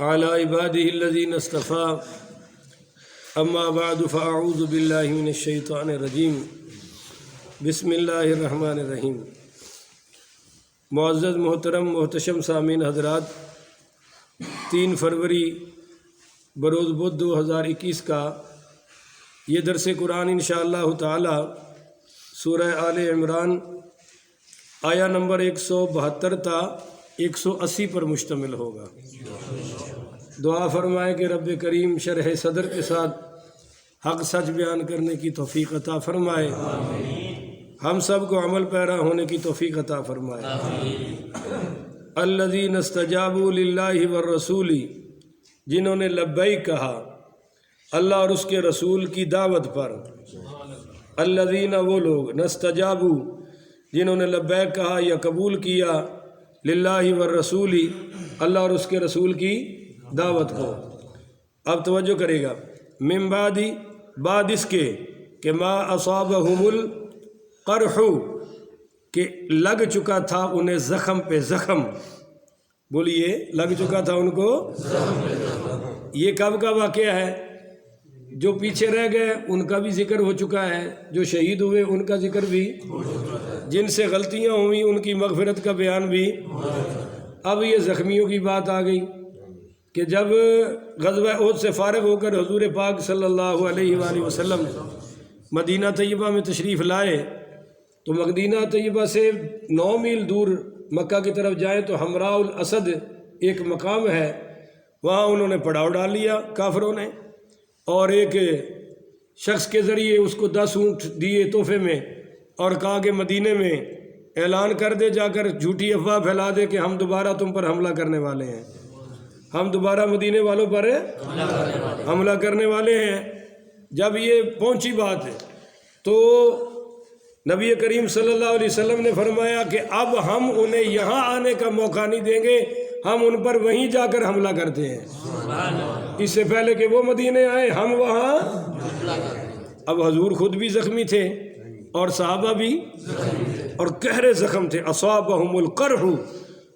على عباده الذين اصطفى اما بعد فاعوذ بالله من الشیطان الرجیم بسم اللہ الرحمن الرحیم۔ معزز محترم محتشم سامعین حضرات، 3 فروری بروز بدھ 2021 کا یہ درس قرآن انشاءاللہ تعالی سورہ آل عمران آیا نمبر 172 تا 180 پر مشتمل ہوگا۔ دعا فرمائے کہ رب کریم شرح صدر کے ساتھ حق سچ بیان کرنے کی توفیق عطا فرمائے، ہم سب کو عمل پیرا ہونے کی توفیق عطا فرمائے۔ الذین استجابوا للہ والرسول، جنہوں نے لبیک کہا اللہ اور اس کے رسول کی دعوت پر۔ الذین، وہ لوگ، نستجابوا، جنہوں نے لبیک کہا یا قبول کیا، للہ والرسول، اللہ اور اس کے رسول کی دعوت کو۔ اب توجہ کرے گا، من بعد اس کے کہ ما اصابہم القرح، کہ لگ چکا تھا انہیں زخم پہ زخم۔ بولیے، لگ چکا تھا ان کو زخم پہ زخم۔ یہ کب کا واقعہ ہے؟ جو پیچھے رہ گئے ان کا بھی ذکر ہو چکا ہے، جو شہید ہوئے ان کا ذکر بھی، جن سے غلطیاں ہوئیں ان کی مغفرت کا بیان بھی۔ اب یہ زخمیوں کی بات آ گئی کہ جب غزوہ احد سے فارغ ہو کر حضور پاک صلی اللہ علیہ وآلہ وسلم مدینہ طیبہ میں تشریف لائے تو مدینہ طیبہ سے 9 میل دور مکہ کی طرف جائیں تو حمراء الاسد ایک مقام ہے، وہاں انہوں نے پڑاؤ ڈال لیا کافروں نے، اور ایک شخص کے ذریعے اس کو 10 اونٹ دیے تحفے میں، اور کہا کہ مدینے میں اعلان کر دے، جا کر جھوٹی افواہ پھیلا دے کہ ہم دوبارہ تم پر حملہ کرنے والے ہیں، ہم دوبارہ مدینے والوں پر حملہ کرنے والے ہیں۔ جب یہ پہنچی بات ہے تو نبی کریم صلی اللہ علیہ وسلم نے فرمایا کہ اب ہم انہیں یہاں آنے کا موقع نہیں دیں گے، ہم ان پر وہیں جا کر حملہ کرتے ہیں، اس سے پہلے کہ وہ مدینے آئے ہم وہاں۔ اب حضور خود بھی زخمی تھے اور صحابہ بھی، اور گہرے زخم تھے۔ اصابہم القرح،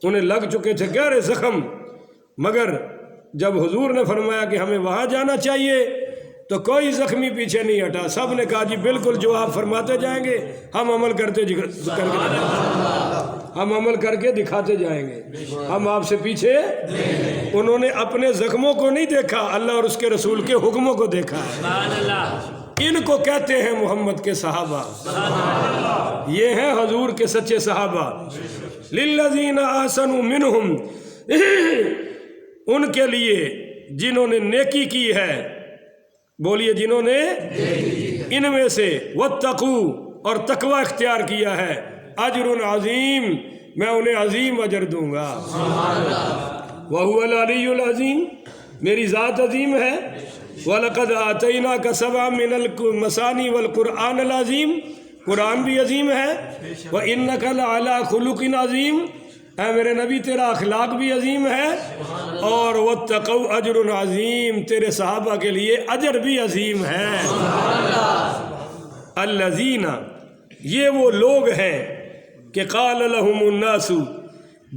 انہیں لگ چکے تھے گہرے زخم، مگر جب حضور نے فرمایا کہ ہمیں وہاں جانا چاہیے تو کوئی زخمی پیچھے نہیں ہٹا، سب نے کہا جی بالکل، جو آپ فرماتے جائیں گے ہم عمل کر کے دکھاتے جائیں گے، ہم آپ سے پیچھے۔ انہوں نے اپنے زخموں کو نہیں دیکھا، اللہ اور اس کے رسول کے حکموں کو دیکھا ہے۔ ان کو کہتے ہیں محمد کے صحابہ، یہ ہیں حضور کے سچے صحابہ۔ للذین احسنوا منہم، ان کے لیے جنہوں نے نیکی کی ہے، بولیے جنہوں نے ان میں سے، واتقوا، اور تقوی اختیار کیا ہے، اجر عظیم، میں انہیں عظیم اجر دوں گا۔ وَهُوَ الْعَلِيُّ الْعَظِيمُ، میری ذات عظیم ہے۔ وَلَقَدْ آتَيْنَاكَ سَبْعًا مِنَ الْمَثَانِي وَالْقُرْآنِ الْعَظِيمِ، قرآن بھی عظیم ہے۔ وَإِنَّكَ لَعَلَىٰ خُلُقٍ عَظِيمٍ، اے میرے نبی تیرا اخلاق بھی عظیم ہے۔ اور وَاتَّقَوْا أَجْرٌ عَظِيمٌ، تیرے صحابہ کے لیے اجر بھی عظیم ہے۔ الذین، یہ وہ لوگ ہیں کہ قال لهم الناس،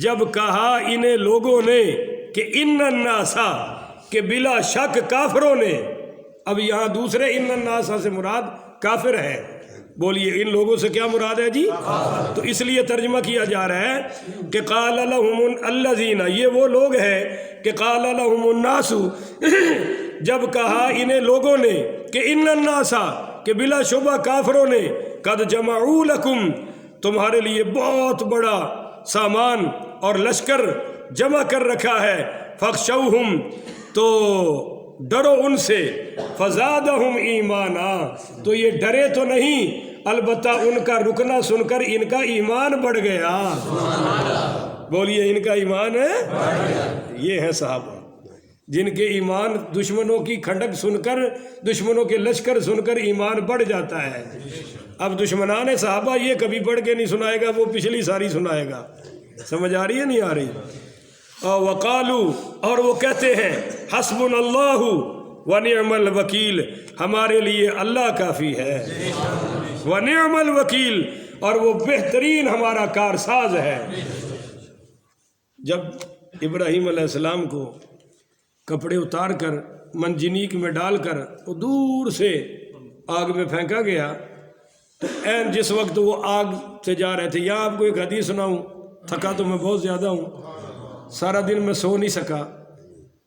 جب کہا انہیں لوگوں نے کہ ان الناس، کہ بلا شک کافروں نے۔ اب یہاں دوسرے ان الناس سے مراد کافر ہے، بولیے ان لوگوں سے کیا مراد ہے جی؟ تو اس لیے ترجمہ کیا جا رہا ہے کہ قال لهم الذین، یہ وہ لوگ ہیں کہ قال لهم الناس، جب کہا انہیں لوگوں نے کہ ان الناس، کہ بلا شبہ کافروں نے، قد جمعوا لکم، تمہارے لیے بہت بڑا سامان اور لشکر جمع کر رکھا ہے، فخشوہم، تو ڈرو ان سے، فزادہم ایمانا، تو یہ ڈرے تو نہیں، البتہ ان کا رکنا سن کر ان کا ایمان بڑھ گیا۔ بولیے ان کا ایمان ہے۔ یہ ہے صحابہ جن کے ایمان دشمنوں کی کھڑک سن کر، دشمنوں کے لشکر سن کر ایمان بڑھ جاتا ہے۔ اب دشمنان صحابہ یہ کبھی پڑھ کے نہیں سنائے گا، وہ پچھلی ساری سنائے گا۔ سمجھ آ رہی ہے نہیں آ رہی؟ وقالو، اور وہ کہتے ہیں، حسبنا اللہ ونعم الوکیل، ہمارے لیے اللہ کافی ہے، ونعم الوکیل، اور وہ بہترین ہمارا کارساز ہے۔ جب ابراہیم علیہ السلام کو کپڑے اتار کر منجنیک میں ڈال کر وہ دور سے آگ میں پھینکا گیا. تو عین جس وقت وہ آگ سے جا رہے تھے، یہاں آپ کو ایک حدیث سناؤں، تھکا تو میں بہت زیادہ ہوں، سارا دن میں سو نہیں سکا،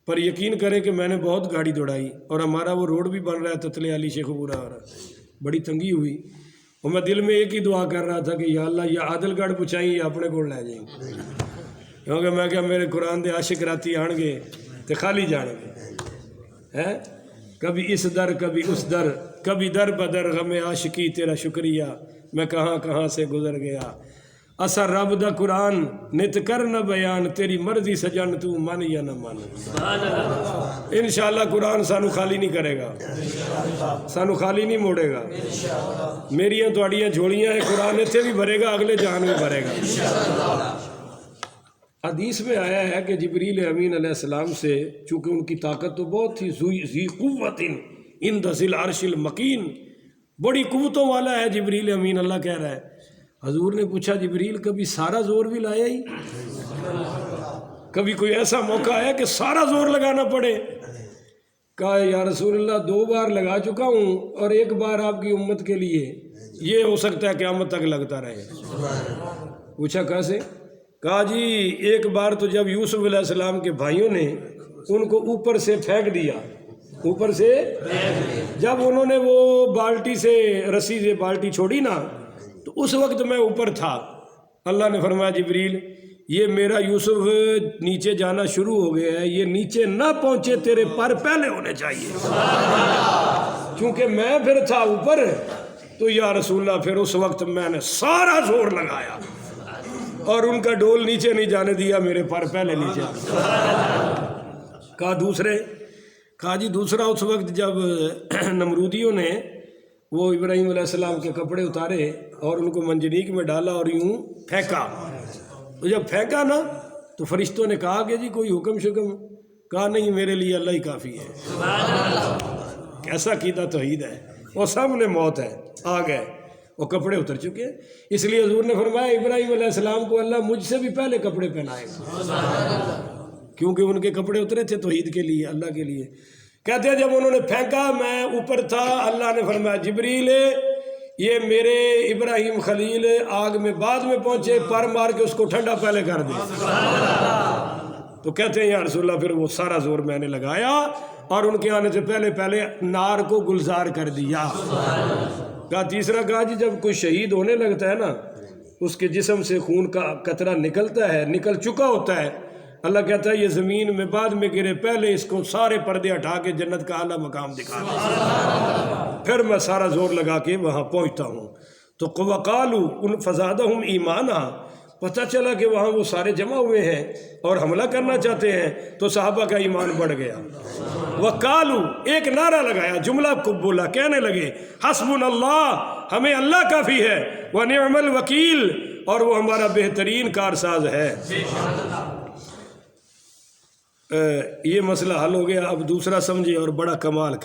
پر یقین کریں کہ میں نے بہت گاڑی دوڑائی، اور ہمارا وہ روڈ بھی بن رہا ہے تتلے علی شیخ پورا آ رہا، بڑی تنگی ہوئی، اور میں دل میں ایک ہی دعا کر رہا تھا کہ یا اللہ یا عادل گڑھ پہنچائیں یا اپنے کو لے جائیں، کیونکہ میں کیا میرے قرآن دے عاشق راتی آن گے تو خالی جان گے، ہیں کبھی اس در کبھی اس در، کبھی در بدر غم عاشقی تیرا شکریہ، میں کہاں کہاں سے گزر گیا، اثر رب دا قرآن نت کر نہ بیان، تیری مرضی سجن تو من یا نہ من. انشاءاللہ قرآن سانو خالی نہیں کرے گا، سانو خالی نہیں موڑے گا، میریاں تواڈیاں جھولیاں ہیں، قرآن اتنے بھی بھرے گا، اگلے جہان میں بھرے گا. حدیث میں آیا ہے کہ جبریل امین علیہ السلام سے، چونکہ ان کی طاقت تو بہت تھی، ذی قوت عند ذی العرش المکین، بڑی قوتوں والا ہے جبریل امین، اللہ کہہ رہا ہے. حضور نے پوچھا جبریل کبھی سارا زور بھی لایا ہی؟ کبھی کوئی ایسا موقع ہے کہ سارا زور لگانا پڑے؟ کہا یا رسول اللہ 2 بار لگا چکا ہوں، اور 1 بار آپ کی امت کے لیے، یہ ہو سکتا ہے قیامت تک لگتا رہے. پوچھا کیسے؟ کہا جی 1 بار تو جب یوسف علیہ السلام کے بھائیوں نے ان کو اوپر سے پھینک دیا، اوپر سے جب انہوں نے وہ بالٹی سے رسی سے بالٹی چھوڑی نا، تو اس وقت میں اوپر تھا. اللہ نے فرمایا جبریل یہ میرا یوسف نیچے جانا شروع ہو گیا ہے، یہ نیچے نہ پہنچے تیرے پر پہلے ہونے چاہیے، کیونکہ میں پھر تھا اوپر. تو یا رسول اللہ پھر اس وقت میں نے سارا زور لگایا اور ان کا ڈول نیچے نہیں جانے دیا، میرے پر پہلے نیچے. کہا دوسرے؟ کہا جی دوسرا اس وقت جب نمرودیوں نے وہ ابراہیم علیہ السلام کے کپڑے اتارے اور ان کو منجنیک میں ڈالا اور یوں پھینکا، تو جب پھینکا نا تو فرشتوں نے کہا کہ جی کوئی حکم شکم؟ کہا نہیں، میرے لیے اللہ ہی کافی ہے. کیسا عقیدہ توحید ہے، وہ سامنے موت ہے، آ گئے، وہ کپڑے اتر چکے ہیں. اس لیے حضور نے فرمایا ابراہیم علیہ السلام کو اللہ مجھ سے بھی پہلے کپڑے پہنائے گا، کیونکہ ان کے کپڑے اترے تھے توحید کے لیے، اللہ کے لیے. کہتے ہیں جب انہوں نے پھینکا میں اوپر تھا، اللہ نے فرمایا جبریل یہ میرے ابراہیم خلیل آگ میں بعد میں پہنچے، پر مار کے اس کو ٹھنڈا پہلے کر دے. تو کہتے ہیں یا رسول اللہ پھر وہ سارا زور میں نے لگایا اور ان کے آنے سے پہلے نار کو گلزار کر دیا. کہا تیسرا، کہا جی جب کوئی شہید ہونے لگتا ہے نا، اس کے جسم سے خون کا قطرہ نکلتا ہے، نکل چکا ہوتا ہے، اللہ کہتا ہے یہ زمین میں بعد میں گرے، پہلے اس کو سارے پردے ہٹا کے جنت کا اعلیٰ مقام دکھا دے، پھر میں سارا زور لگا کے وہاں پہنچتا ہوں. تو وقالوا ان فزادہم ایمانا، پتہ چلا کہ وہاں وہ سارے جمع ہوئے ہیں اور حملہ کرنا چاہتے ہیں، تو صحابہ کا ایمان بڑھ گیا. وقالوا، ایک نعرہ لگایا، جملہ کو بولا، کہنے لگے حسبنا اللہ، ہمیں اللہ کافی ہے، ونعم الوکیل، اور وہ ہمارا بہترین کارساز ہے. یہ مسئلہ حل ہو گیا. اب دوسرا سمجھے اور بڑا کمال